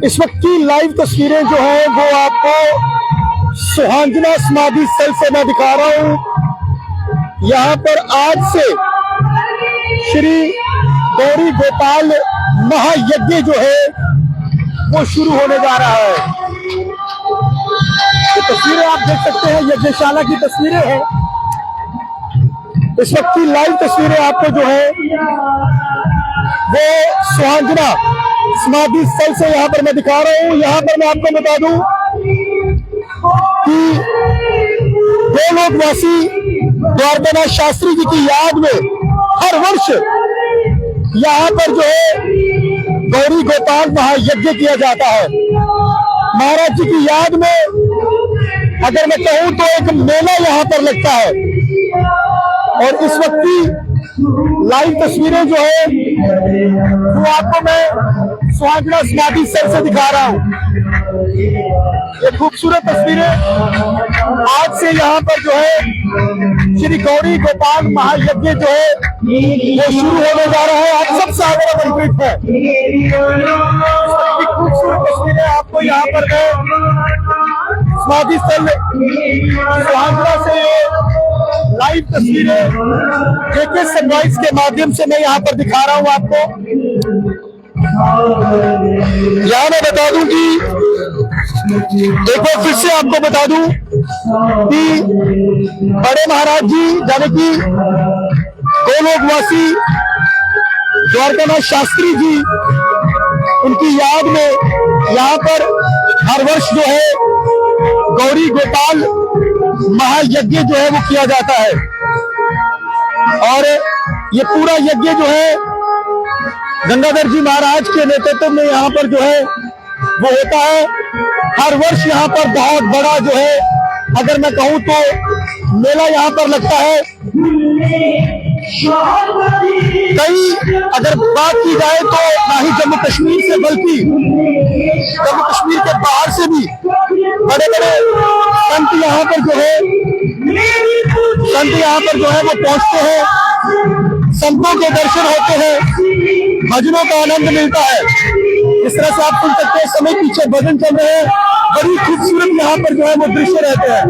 इस वक्त की लाइव तस्वीरें जो है वो आपको सुहांजना समाधि स्थल से मैं दिखा रहा हूं। यहाँ पर आज से श्री गौरी गोपाल महायज्ञ जो है वो शुरू होने जा रहा है। ये तस्वीरें आप देख सकते हैं, यज्ञशाला की तस्वीरें हैं। इस वक्त की लाइव तस्वीरें आपको जो है वो सुहांजना समाधि स्थल से यहाँ पर मैं दिखा रहा हूँ। यहाँ पर मैं आपको बता दूं कि गोलोकवासी द्वारकानाथ शास्त्री जी की याद में हर वर्ष यहाँ पर जो है गौरी गोपाल महायज्ञ किया जाता है। महाराज जी की याद में अगर मैं कहूँ तो एक मेला यहाँ पर लगता है। और इस वक्त की लाइव तस्वीरें जो है वो आपको मैं सुहांजना समाधि स्थल से दिखा रहा हूँ। ये खूबसूरत तस्वीरें आज से यहाँ पर जो है श्री गौरी गोपाल महायज्ञ जो है वो शुरू होने जा रहा है। आप सबसे आगे आमंत्रित है। खूबसूरत तस्वीरें आपको यहाँ पर समाधि स्थल सुहांजना से लाइव तस्वीरें जेके सनराइज के माध्यम से मैं यहाँ पर दिखा रहा हूँ आपको। यहाँ मैं बता दूं कि एक बार फिर से आपको बता दूं कि बड़े महाराज जी यानी कि गोलोकवासी द्वारकानाथ शास्त्री जी उनकी याद में यहाँ पर हर वर्ष जो है गौरी गोपाल महायज्ञ जो है वो किया जाता है। और ये पूरा यज्ञ जो है गंगाधर जी महाराज के नेतृत्व में यहाँ पर जो है वो होता है। हर वर्ष यहाँ पर बहुत बड़ा जो है अगर मैं कहूँ तो मेला यहाँ पर लगता है। कई अगर बात की जाए तो ना ही जम्मू कश्मीर से बल्कि जम्मू कश्मीर के बाहर से भी बड़े बड़े संत यहाँ पर जो है वो पहुंचते हैं। संतों के दर्शन होते हैं, भजनों का आनंद मिलता है। इस तरह से आप सुन सकते हैं समय पीछे भजन चल रहे हैं। बड़ी खूबसूरत यहाँ पर जो है वो दृश्य रहते हैं।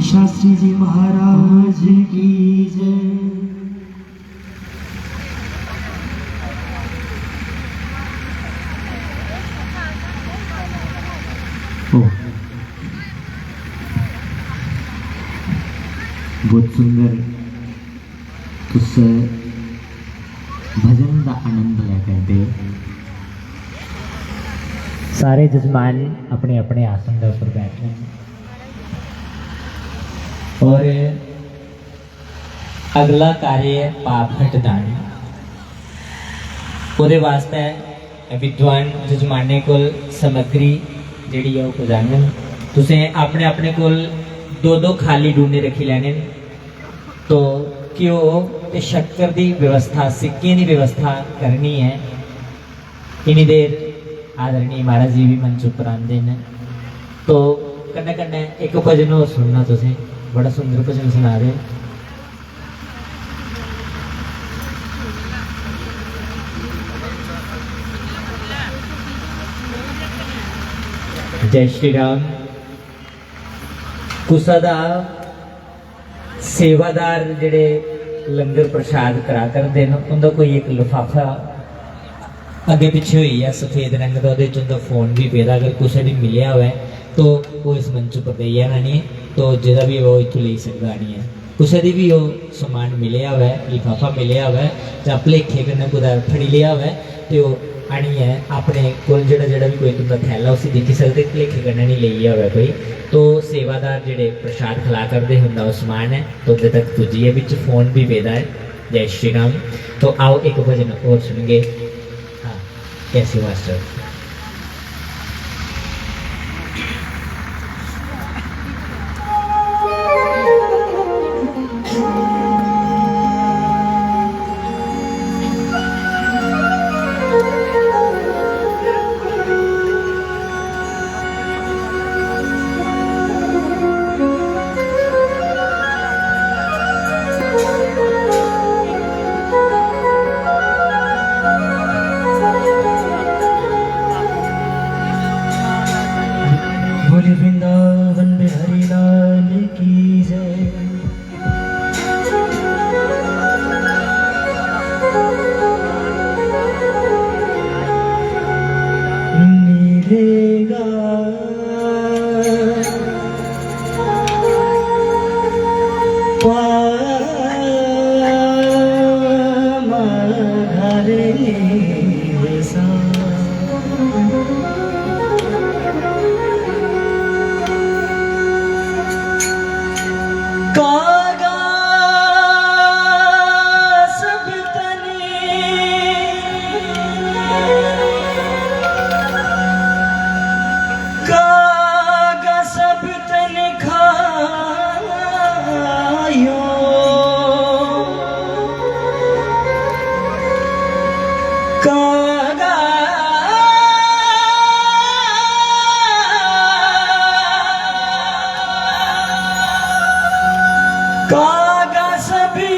शास्त्री जी महाराज की जय। ओह, बहुत सुंदर तुस भजन का आनंद लिया करते। सारे जजमान अपने अपने आसन के ऊपर बैठ रहे हैं और अगला कार्य पाप हटदान ਉਹਦੇ वास्ते विद्वान जजमाने को समग्री ਜਿਹੜੀ ਹੈ ਉਹ ਪਜਾਣਨ। ਤੁਸੀਂ ਆਪਣੇ ਆਪਣੇ ਕੋਲ दो दो खाली डूने रखी लैने तो घ्यो ते शक्कर की व्यवस्था सिक्के की व्यवस्था करनी है। इन्नी देर आदरणीय महाराज जी भी मंच उपर आते हैं तो कन्ने कन्ने एक भजन और सुनना। तुसें बड़ा सुंदर भजन सुना रहे हो। जय श्री राम। कुसा दा सेवादार जिहड़े लंगर प्रसाद करा करते हैं उनका कोई एक लिफाफा अगे पिछे हुई है सफेद रंग का, उहदे च उनका फोन भी पेदा। अगर कुछ भी मिलिया हुआ है तो वो इस मंच पर दे आना नहीं, तो जिहदा भी वो इत्थों ले सकता नहीं है। कुछ दी भी वो समान मिलिया हुआ है, लिफाफा मिलिया हुआ है जां भुलेखे कन्नै कुदै फड़ी लिया हुआ है तो आनी है अपने कोल जेड़ा जेड़ा भी कोई तुंदा थैला उसी देखी सकते, भुलेखे कन्नै नहीं लिया हुआ कोई। तो सेवादार जेड़े प्रसाद खिला करते होंदा वो समान है तो उदे तक पुजिए। बिच फोन भी पेदा है। जय श्री राम। तो आओ एक भजन और सुनेंगे। हाँ कैसी मास्टर। बोले वृंदावन बिहारी लाल की जय। मिलेगा कागज भी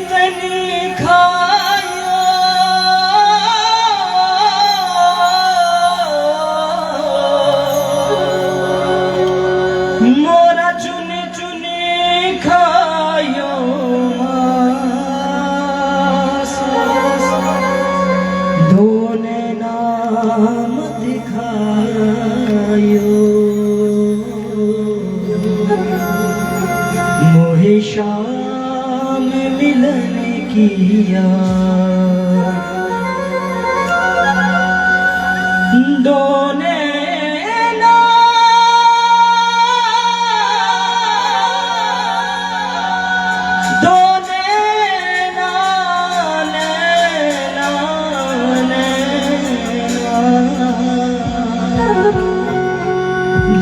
तनी खायो मोरा चुनी चुनी खायो दोने नाम दिखायो मोहे शाम मिलन किया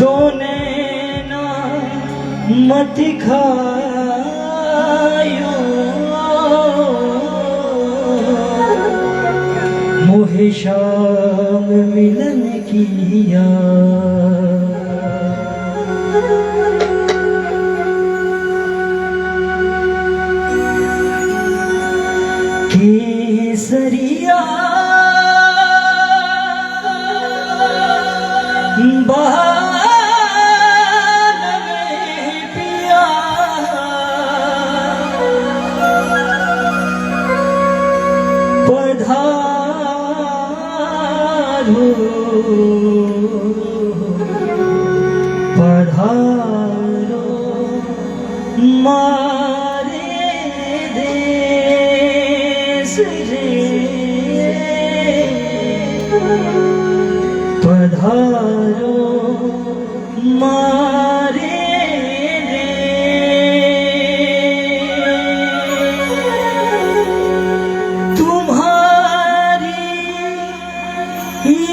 दोने मत खायो मोहे शाम मिलन किया केसरिया पधारो मारे देश रे पधारो मारे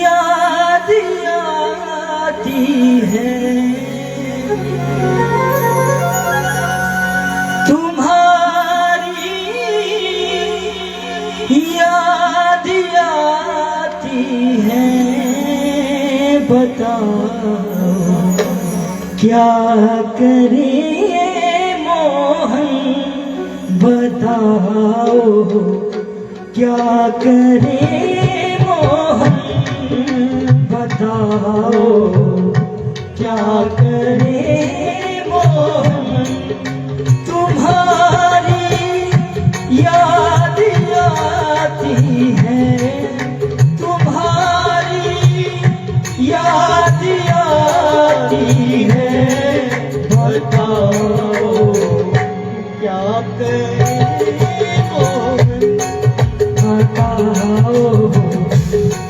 याद आती है तुम्हारी याद आती है बताओ क्या करे मोहन बताओ क्या करे मोहन बताओ क्या करे मोहन तुम्हारी याद आती है तुम्हारी याद आती है बताओ क्या करे मोहन बताओ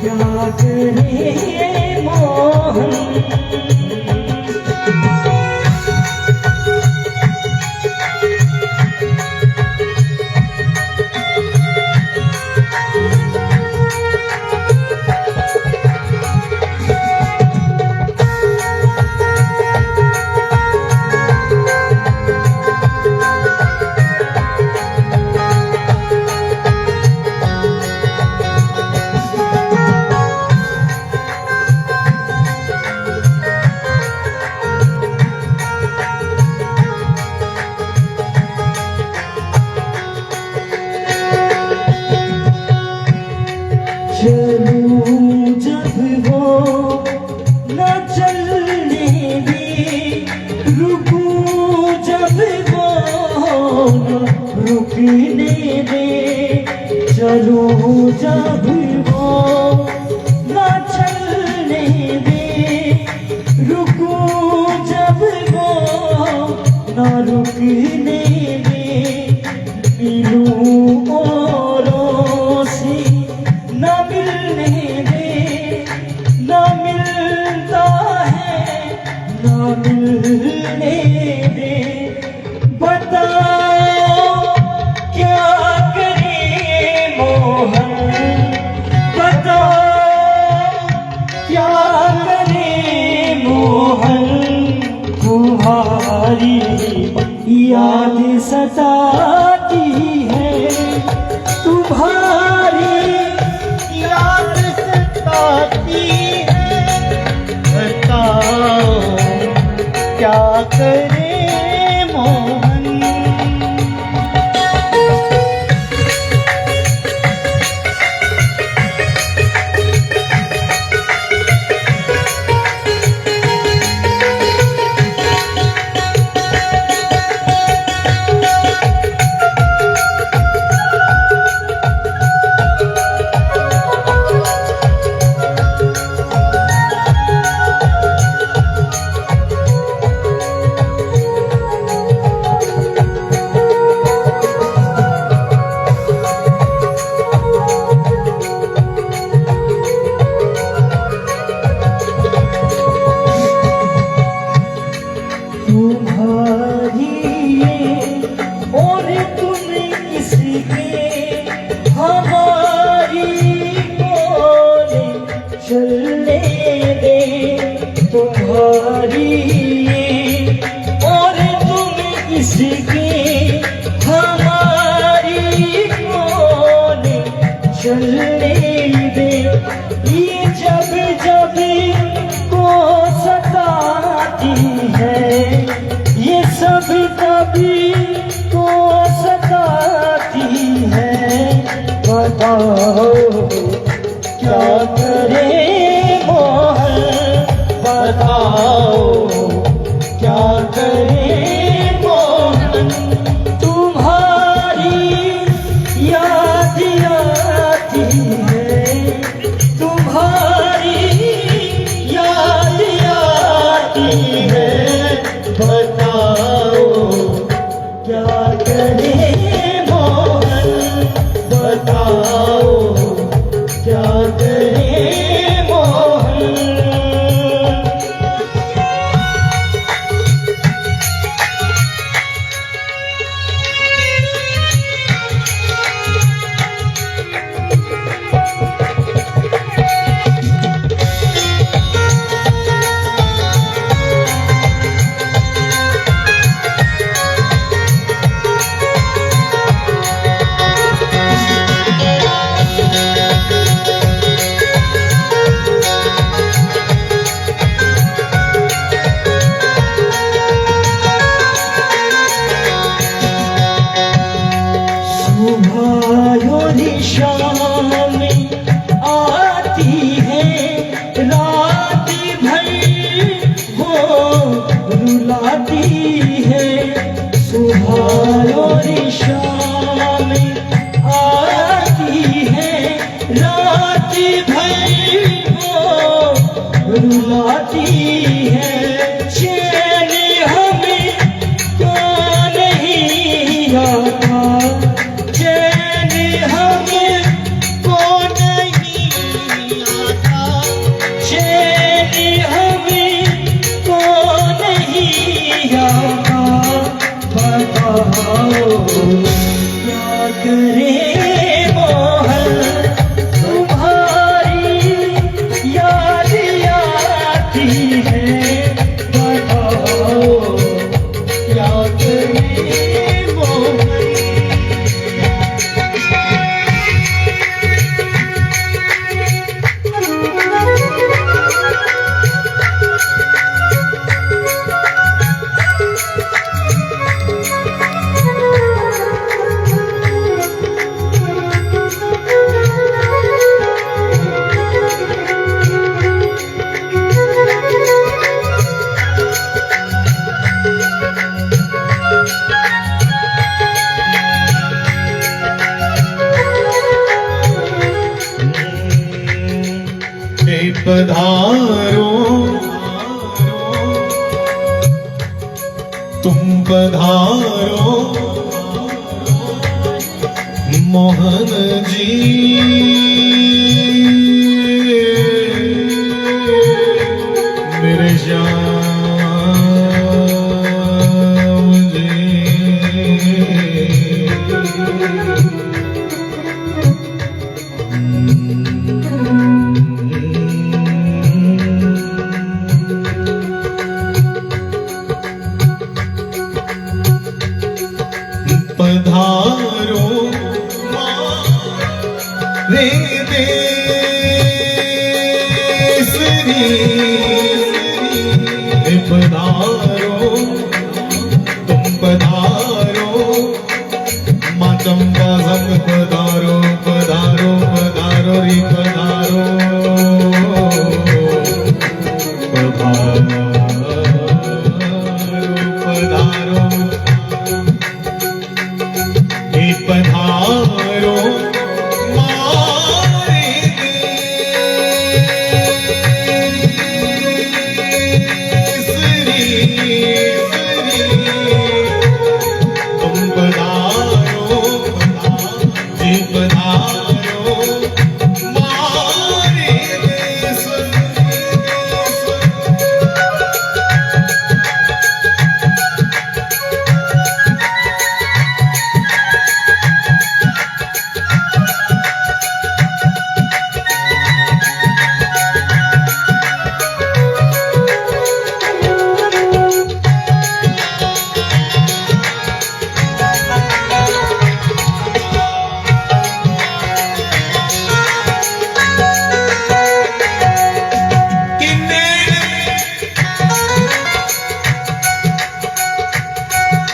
क्या करे मोहन चलूं जब वो न चलने दे रुकूं जब वो न रुकने दे चलूं जब वो न चलने दे रुकूं जब वो न रुकने दे मिलूं औरों से न मिलने दे न मिलता है न मिलने दे बताओ क्या करे मोहन बताओ क्या करे मोहन तुम्हारी याद सताती है तुम्हारी याद सताती है बताओ क्या करे मोहन तुम्हारी और तुम इसके हमारी बोले चलने दे तुम्हारी और तुम इसके हमारी बोले चलने दे ये जब जब को सताती है ये सब कभी को सताती है बताओ क्या करे मोहन बताओ क्या करे मोहन तुम्हारी याद आती है तुम्हारी याद आती है बताओ रुलाती है। चैन हमें तो नहीं आता, चैन हमें को नहीं आता, चैन हमें को नहीं आता। बताओ क्या करें मोहन, तुम्हारी याद आती है। बताओ क्या करें मोहन। पधारो तुम पधारो मोहन जी, मेरे श्याम जी। पधारो रे देसरी, पधारो तुम पधारो माँ चंपा संग पधारो, पधारो पधारो रे पधारो, पधारो पधारो पधारो मारे देसरी, तुम पधारो जी पधारो मारे देस।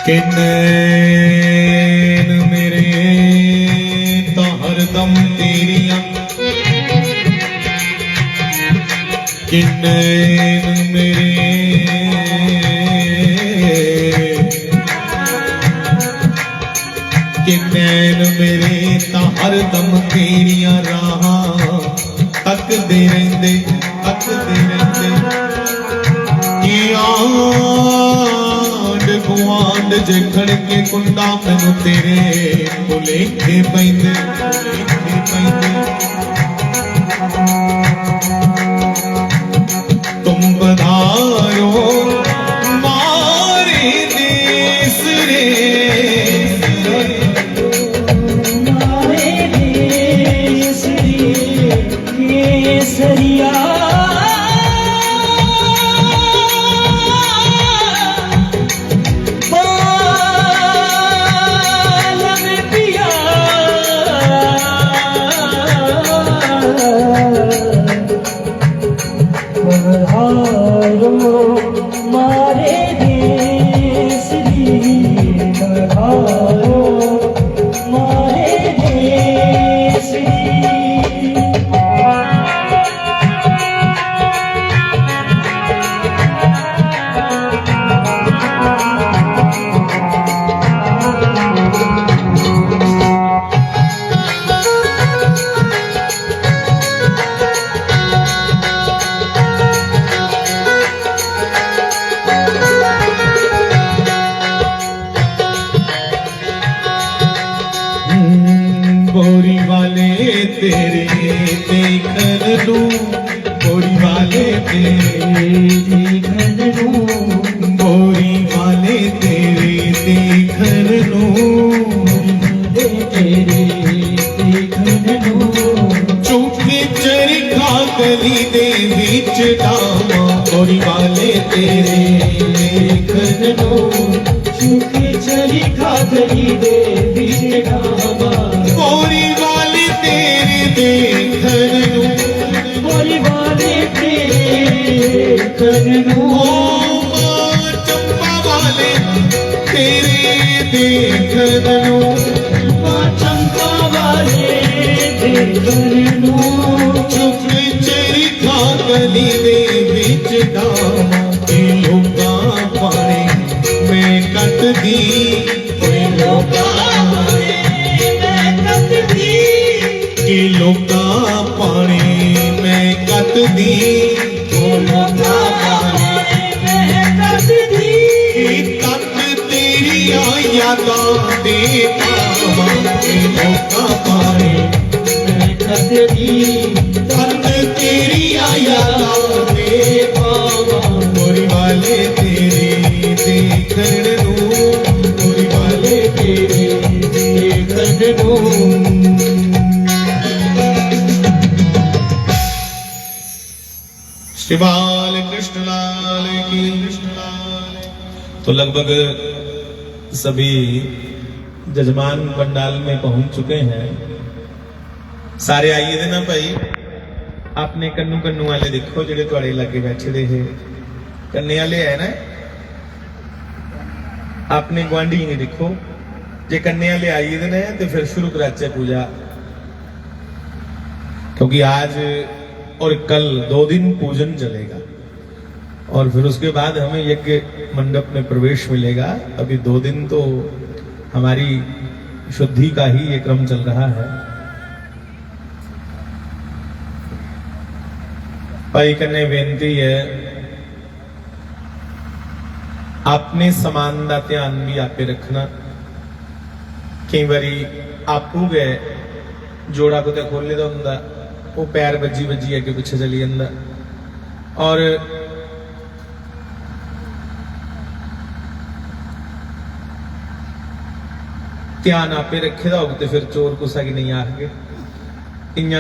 कि नैन मेरे तो हरदम तेरियां, कि नैन मेरे कि नैन मेरे तो हरदम तेरियां राहां तकदे रहिंदे, तकदे रहिंदे। कि गुआंड जे खड़के कुंडा मैनू तेरे भुलेखे पैंदे, भुलेखे पैंदे। तुम पधारो मारे देस रे, मारे देस रे केसरिया। देखन नू बोरी वाले तेरे देखन नू तेरे देखन नू झूठे चरखा गली दे विच डावा बोरी वाले तेरे देखन देखन नू झूठी चली खागली दे बीच ढाबा बोरी वाले तेरे देखन नू बोली वाले तेरे देखन नू ओ चंपा वाले तेरे देखन नू मां चंपा वाले देखन नू झूठे चरखा गली दे विच डावा ए लोका पाने मैं कट दी ओए लोका मैं कतदी कि लोका पाने मैं कट दी लोका मैं कतदी तक तेरी यादां दे पावा ए लोका पाने मैं कतदी तक तेरी यादां दे पावा मोरी वाले तेरे देखन नू मोरी वाले तेरे देखन नू श्री बाल कृष्ण लाल की। तो लगभग सभी जजमान पंडाल में पहुंच चुके हैं। सारे आइए दे ना भाई, अपने कन्नू कन्नू वाले देखो जेडे तुहाडे लागे बैठे दे है कन्ने वाले है ना, अपने गुआंढी ने देखो जे कन्ने वाले आइए दे ना तो फिर शुरू कराचे पूजा, क्योंकि आज और कल 2 दिन पूजन चलेगा और फिर उसके बाद हमें यज्ञ मंडप में प्रवेश मिलेगा। अभी 2 दिन तो हमारी शुद्धि का ही ये क्रम चल रहा है। भाई कन्ने बेनती है, अपने समान का ध्यान भी आपे रखना। कई बारी आपू गए जोड़ा को खोले का होंगे, वो पैर बजी बजी अगे पिछे चली जाता और ध्यान आपे रखे हो तो फिर चोर कुसा की नहीं आखगे, इं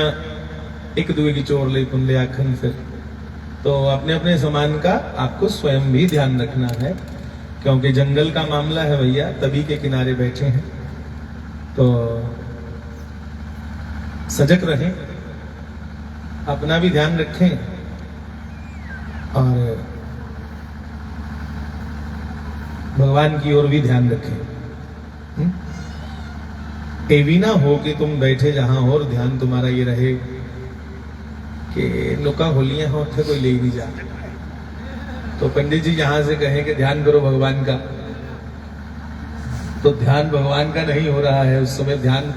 एक दूए की चोर ले कुंदे आखन। फिर तो अपने अपने सामान का आपको स्वयं भी ध्यान रखना है, क्योंकि जंगल का मामला है भैया, तभी के किनारे बैठे हैं। तो सजग रहें, अपना भी ध्यान रखें और भगवान की ओर भी ध्यान रखें। ये भी ना हो कि तुम बैठे जहां और ध्यान तुम्हारा ये रहे कि लोका होलियां हो उठे कोई ले ही नहीं जा। तो पंडित जी यहां से कहें कि ध्यान करो भगवान का, तो ध्यान भगवान का नहीं हो रहा है, उस समय ध्यान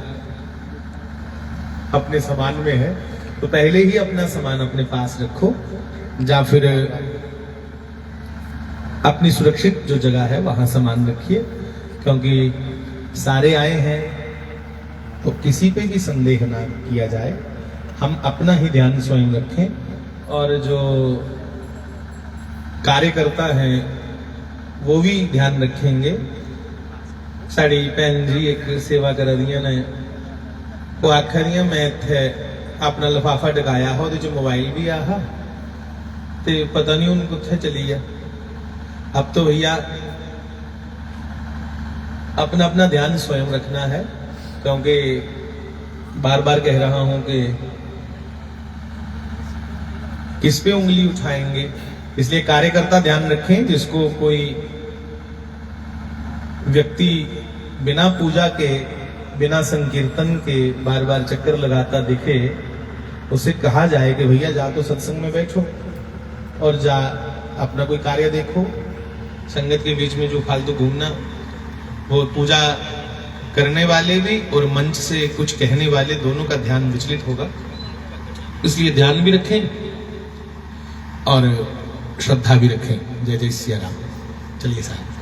अपने सामान में है। तो पहले ही अपना सामान अपने पास रखो, या फिर अपनी सुरक्षित जो जगह है वहां सामान रखिए, क्योंकि सारे आए हैं तो किसी पे भी संदेह ना किया जाए। हम अपना ही ध्यान स्वयं रखें और जो कार्यकर्ता हैं वो भी ध्यान रखेंगे। साड़ी भैन जी एक सेवा करा दियां ने, वो आखा दियां मैं इत्थे अपना लिफाफा टकाया हो, ਉਹਦੇ ਚ मोबाइल भी आहा ते पता नहीं उन कुत्थे चली है। अब तो भैया अपना अपना ध्यान स्वयं रखना है, क्योंकि बार बार कह रहा हूं कि किस पे उंगली उठाएंगे, इसलिए कार्यकर्ता ध्यान रखें। जिसको कोई व्यक्ति बिना पूजा के बिना संकीर्तन के बार बार चक्कर लगाता दिखे, उसे कहा जाए कि भैया जा तो सत्संग में बैठो और जा अपना कोई कार्य देखो। संगत के बीच में जो फालतू घूमना, वो पूजा करने वाले भी और मंच से कुछ कहने वाले दोनों का ध्यान विचलित होगा। इसलिए ध्यान भी रखें और श्रद्धा भी रखें। जय जय सिया राम। चलिए साहब।